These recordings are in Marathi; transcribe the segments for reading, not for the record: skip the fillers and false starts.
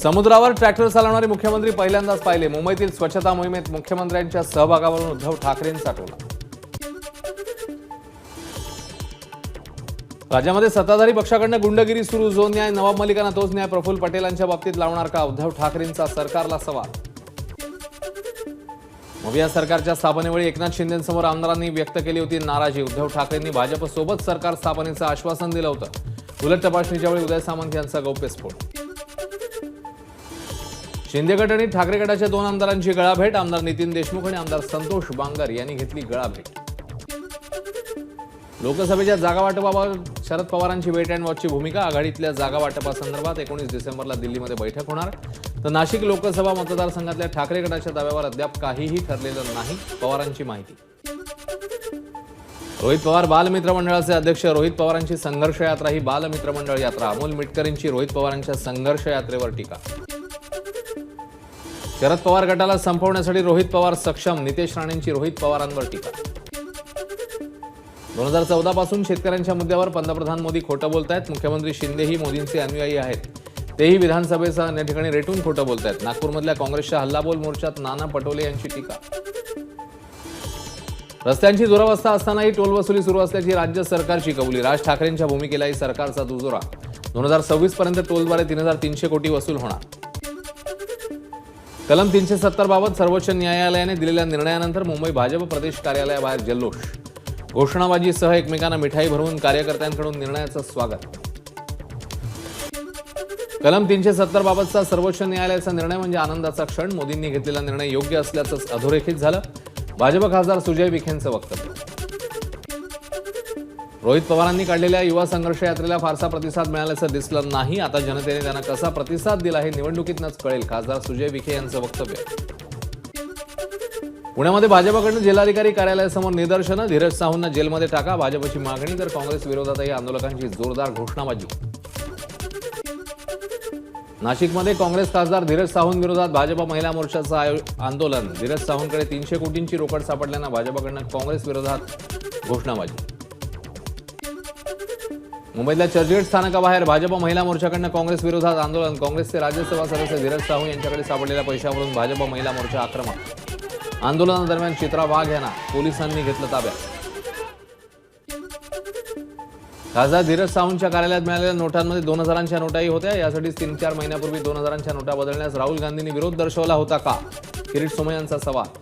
समुद्रावर ट्रॅक्टर चालवणारे मुख्यमंत्री पहिल्यांदाच पाहिले. मुंबईतील स्वच्छता मोहिमेत मुख्यमंत्र्यांच्या सहभागावरून उद्धव ठाकरेंचा टोला. राज्यामध्ये सत्ताधारी पक्षाकडून गुंडगिरी सुरू. जो न्याय नवाब मलिकांना तोच न्याय प्रफुल्ल पटेलांच्या बाबतीत लावणार का? उद्धव ठाकरेंचा सरकारला सवाल. मग सरकारच्या स्थापनेवेळी एकनाथ शिंदेंसमोर आमदारांनी व्यक्त केली होती नाराजी. उद्धव ठाकरेंनी भाजपसोबत सरकार स्थापनेचं आश्वासन दिलं होतं. उलट तपासणीच्या वेळी उदय सामंत यांचा गौप्यस्फोट. शिंदे गट आणि ठाकरे गटाच्या दोन आमदारांची गळाभेट. आमदार नितीन देशमुख आणि आमदार संतोष बांगर यांनी घेतली गळाभेट. लोकसभेच्या जागा वाटपाबाबत शरद पवारांची वेट अँड वॉचची भूमिका. आघाडीतल्या जागा वाटपासंदर्भात 19 डिसेंबरला दिल्लीमध्ये बैठक होणार. तर नाशिक लोकसभा मतदारसंघातल्या ठाकरे गटाच्या दाव्यावर अद्याप काहीही ठरलेलं नाही, पवारांची माहिती. रोहित पवार बालमित्र मंडळाचे अध्यक्ष. रोहित पवारांची संघर्ष यात्रा ही बालमित्र मंडळ यात्रा. अमोल मिटकरींची रोहित पवारांच्या संघर्ष यात्रेवर टीका. शरद पवार गटाला संपवण्यासाठी रोहित पवार सक्षम. नितेश राणेंची रोहित पवारांवर टीका. 2014 पासून शेतकऱ्यांच्या मुद्द्यावर पंतप्रधान मोदी खोटं बोलतायत. मुख्यमंत्री शिंदेही मोदींचे अनुयायी आहेत. तेही विधानसभेचा अनेक ठिकाणी रेटून खोटं बोलतायत. नागपूरमधल्या काँग्रेसच्या हल्लाबोल मोर्चात नाना पटोले यांची टीका. रस्त्यांची दुरावस्था असतानाही टोल वसुली सुरू असल्याची राज्य सरकारची कबुली. राज ठाकरेंच्या भूमिकेलाही सरकारचा दुजोरा. 2026 पर्यंत टोलद्वारे 3300 कोटी वसूल होणार. कलम 370 बाबत सर्वोच्च न्यायालयाने दिलेल्या निर्णयानंतर मुंबई भाजप प्रदेश कार्यालयाबाहेर जल्लोष. घोषणाबाजीसह एकमेकांना मिठाई भरवून कार्यकर्त्यांकडून निर्णयाचं स्वागत. कलम 370 बाबतचा सर्वोच्च न्यायालयाचा निर्णय म्हणजे आनंदाचा क्षण. मोदींनी घेतलेला निर्णय योग्य असल्याचं अधोरेखित झालं. भाजप खासदार सुजय विखेंचं वक्तव्य. रोहित पवारांनी काढलेल्या युवा संघर्ष यात्रेला फारसा प्रतिसाद मिळाल्याचं दिसलं नाही. आता जनतेने त्यांना कसा प्रतिसाद दिला हे निवडणुकीतनंच कळेल. खासदार सुजय विखे यांचं वक्तव्य. पुण्यामध्ये भाजपकडून जिल्हाधिकारी कार्यालयासमोर निदर्शनं. धीरज साहूंना जेलमध्ये टाका भाजपची मागणी. तर काँग्रेस विरोधातही आंदोलकांची जोरदार घोषणाबाजी. नाशिकमध्ये काँग्रेस खासदार धीरज साहूंविरोधात भाजप महिला मोर्चाचं आंदोलन. धीरज साहूंकडे 300 कोटींची रोकड सापडल्यानं भाजपकडनं काँग्रेस विरोधात घोषणाबाजी. मुंबईतल्या चर्चगेट स्थानकाबाहेर भाजप महिला मोर्चाकडनं काँग्रेस विरोधात आंदोलन. काँग्रेसचे राज्यसभा सदस्य धीरज साहू यांच्याकडे सापडलेल्या पैशावरून भाजप महिला मोर्चा आक्रमक. आंदोलनादरम्यान चित्रा वाघ यांना पोलिसांनी घेतलं ताब्यात. खासदार धीरज साहूंच्या कार्यालयात मिळालेल्या नोटांमध्ये 2000च्या नोटाही होत्या. यासाठीच 3-4 महिन्यापूर्वी 2000च्या नोटा बदलण्यास राहुल गांधींनी विरोध दर्शवला होता का? किरीट सोमय्या यांचा सवाल.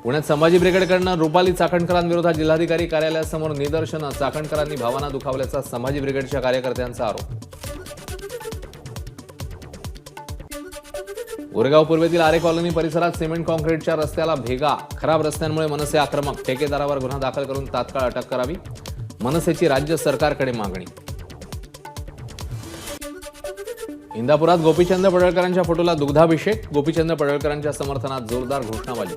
पुण्यात संभाजी ब्रिगेडकडनं रुपाली चाकणकरांविरोधात जिल्हाधिकारी कार्यालयासमोर निदर्शनं. चाकणकरांनी भावना दुखावल्याचा संभाजी ब्रिगेडच्या कार्यकर्त्यांचा आरोप. गोरेगाव पूर्वेतील आरे कॉलनी परिसरात सिमेंट कॉन्क्रीटच्या रस्त्याला भेगा. खराब रस्त्यांमुळे मनसे आक्रमक. ठेकेदारावर गुन्हा दाखल करून तात्काळ अटक करावी. मनसेची राज्य सरकारकडे मागणी. इंदापुरात गोपीचंद पडळकरांच्या फोटोला दुग्धाभिषेक. गोपीचंद पडळकरांच्या समर्थनात जोरदार घोषणाबाजी.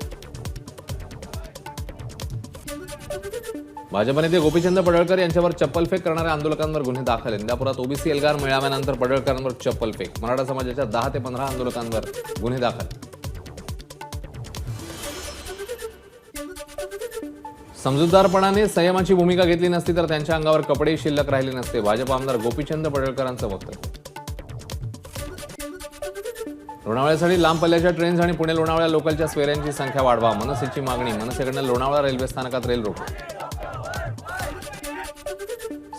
भाजप नेते गोपीचंद पडळकर यांच्यावर चप्पलफेक करणाऱ्या आंदोलकांवर गुन्हे दाखल. इंदापुरात ओबीसी एल्गार मेळाव्यानंतर पडळकरांवर चप्पलफेक. मराठा समाजाच्या 10 ते 15 आंदोलकांवर गुन्हे दाखल. समजूतदारपणाने संयमाची भूमिका घेतली नसती तर त्यांच्या अंगावर कपडे शिल्लक राहिले नसते. भाजप आमदार गोपीचंद पडळकरांचं वक्तव्य. लोणावळ्यासाठी लांब पल्ल्याच्या ट्रेन्स आणि पुणे लोणावळ्या लोकलच्या फेऱ्यांची संख्या वाढवा. मनसेची मागणी. मनसेकडनं लोणावळा रेल्वे स्थानकात रेल रोको.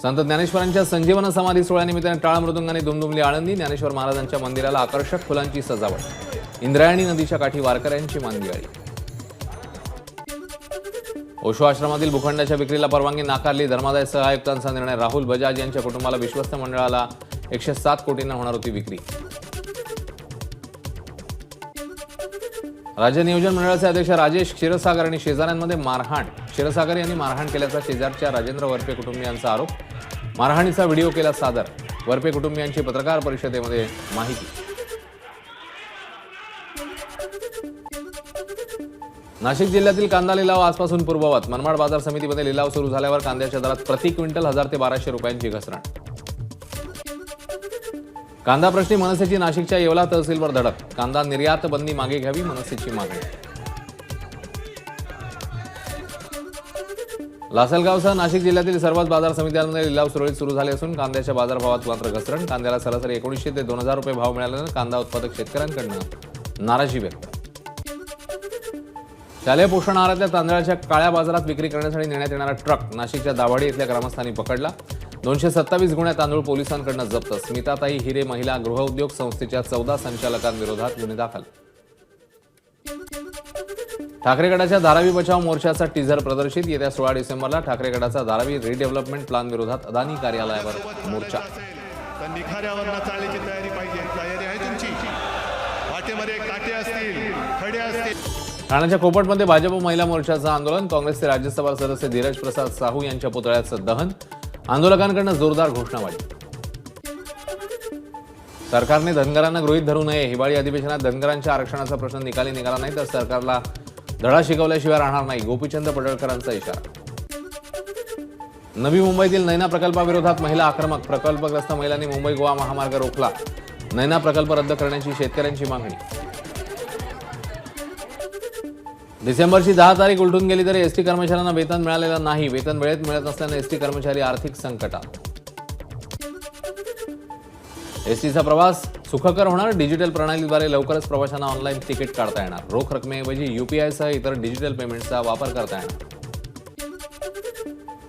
संत ज्ञानेश्वरांच्या संजीवन समाधी सोहळ्यानिमित्ताने टाळ मृदुंगाने दुमदुमली आळंदी. ज्ञानेश्वर महाराजांच्या मंदिराला आकर्षक फुलांची सजावट. इंद्रायणी नदीच्या काठी वारकऱ्यांची मांदियाळी. ओशो आश्रमातील भूखंडाच्या विक्रीला परवानगी नाकारली. धर्मादाय सहआयुक्तांचा निर्णय. राहुल बजाज यांच्या कुटुंबाला विश्वस्त मंडळाला 107 कोटींना होणार होती विक्री. राज्य नियोजन मंडळाचे अध्यक्ष राजेश क्षीरसागर आणि शेजाऱ्यांमध्ये मारहाण. क्षीरसागर यांनी मारहाण केल्याचा शेजारच्या राजेंद्र वरपे कुटुंबियांचा आरोप. मारहाणीचा व्हिडिओ केला सादर. वरपे कुटुंबियांची पत्रकार परिषदेमध्ये माहिती. नाशिक जिल्ह्यातील कांदा लिलाव आजपासून पूर्ववत. मनमाड बाजार समितीमध्ये लिलाव सुरू झाल्यावर कांद्याच्या दरात प्रति क्विंटल 1000 ते 1200 रुपयांची घसरण. कांदा प्रश्नी मनसेची नाशिकच्या येवला तहसीलवर धडक. कांदा निर्यात बंदी मागे घ्यावी मनसेची मागणी. लासलगावसह नाशिक जिल्ह्यातील सर्वच बाजार समित्यांमध्ये लिलाव सुरळीत सुरू झाले असून कांद्याच्या बाजारभावात मात्र घसरण. कांद्याला सरासरी 1900 ते 2000 रुपये भाव मिळाल्यानं कांदा उत्पादक शेतकऱ्यांकडून नाराजी व्यक्त. शालेय पोषण आहारातल्या तांदळाच्या काळ्या बाजारात विक्री करण्यासाठी नेण्यात येणारा ट्रक नाशिकच्या दाभाडी इथल्या ग्रामस्थांनी पकडला. 227 गुन्ह्या तांदूळ पोलिसांकडून जप्त. स्मिताताई हिरे महिला गृहउद्योग संस्थेच्या 14 संचालकांविरोधात गुन्हे दाखल. ठाकरे गटाच्या धारावी बचाव मोर्चाचा टीझर प्रदर्शित. येत्या 16 डिसेंबरला ठाकरे गटाचा धारावी रिडेव्हलपमेंट प्लान विरोधात अदानी कार्यालयावर मोर्चा. निखाऱ्यावर चालण्याची तयारी पाहिजे. तयारी आहे तुमची. वाटेमध्ये काटे असतील, खडे असतील. ठाण्याच्या कोपटमध्ये भाजप महिला मोर्चाचं आंदोलन. काँग्रेसचे राज्यसभा सदस्य धीरज प्रसाद साहू यांच्या पुतळ्याचं दहन. आंदोलकांकडून जोरदार घोषणाबाजी. सरकारने धनगरांना गृहीत धरू नये. हिवाळी अधिवेशनात धनगरांच्या आरक्षणाचा प्रश्न निकाली निघाला नाही तर सरकारला धडा शिकवल्याशिवाय राहणार नाही. गोपीचंद पडळकरांचा इशारा. नवी मुंबईतील नैना प्रकल्पाविरोधात महिला आक्रमक. प्रकल्पग्रस्त महिलांनी मुंबई गोवा महामार्ग रोखला. नैना प्रकल्प रद्द करण्याची शेतकऱ्यांची मागणी. डिसेंबरची 10 तारीख उलटून गेली तरी एसटी कर्मचाऱ्यांना वेतन मिळालेलं नाही. वेतन वेळेत मिळत नसल्याने एसटी कर्मचारी आर्थिक संकटात. एसटीचा प्रवास सुखकर होणार. डिजिटल प्रणालीद्वारे लवकरच प्रवाशांना ऑनलाईन तिकीट काढता येणार. रोख रकमेऐवजी यूपीआयसह इतर डिजिटल पेमेंटचा वापर करता येणार.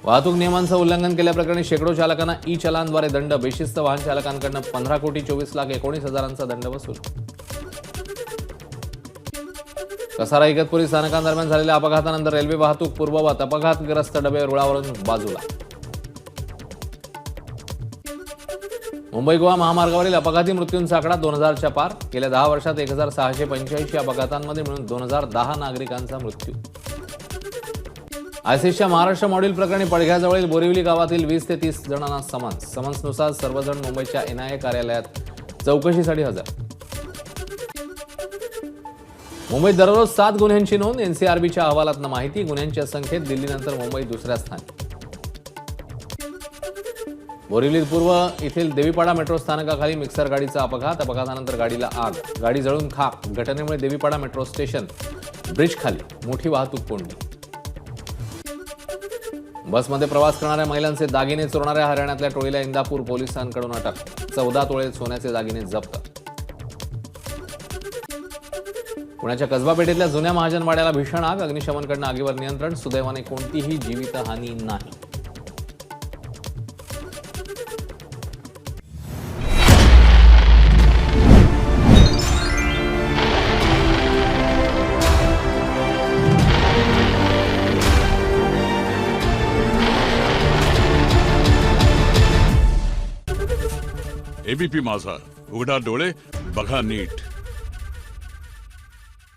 वाहतूक नियमांचं उल्लंघन केल्याप्रकरणी शेकडो चालकांना ई चलानद्वारे दंड. बेशिस्त वाहन चालकांकडून 15,24,19,000चा दंड वसूल. कसारा इगतपुरी स्थानकांदरम्यान झालेल्या अपघातानंतर रेल्वे वाहतूक पूर्ववत. अपघातग्रस्त डबे रुळावरून बाजूला. मुंबई गोवा महामार्गावरील अपघाती मृत्यूंचा आकडा 2000च्या पार. गेल्या 10 वर्षात 1685 अपघातांमध्ये मिळून 2010 नागरिकांचा मृत्यू. आयसीएसच्या महाराष्ट्र मॉड्यूल प्रकरणी पडघ्याजवळील बोरिवली गावातील 20 ते 30 जणांना समन्स. समन्सनुसार सर्वजण मुंबईच्या एनआयए कार्यालयात चौकशीसाठी हजर. मुंबईत दररोज 7 गुन्ह्यांची नोंद. एनसीआरबीच्या अहवालातनं माहिती. गुन्ह्यांच्या संख्येत दिल्लीनंतर मुंबई दुसऱ्या स्थानी. बोरिवली पूर्व येथील देवीपाडा मेट्रो स्थानकाखाली मिक्सर गाडीचा अपघात. अपघातानंतर गाडीला आग. गाडी जळून खाक. घटनेमुळे देवीपाडा मेट्रो स्टेशन ब्रिज खाली मोठी वाहतूक कोंडी. बसमध्ये प्रवास करणाऱ्या महिलांचे दागिने चोरणाऱ्या हरियाणातल्या टोळीला इंदापूर पोलिसांकडून अटक. 14 तोळे सोन्याचे दागिने जप्त. पुण्याच्या कसबा पेठेतल्या जुन्या महाजनवाड्याला भीषण आग. अग्निशमनकडून आगीवर नियंत्रण. सुदैवाने कोणतीही जीवितहानी नाही. एबीपी माझा, उघडा डोळे बघा नीट.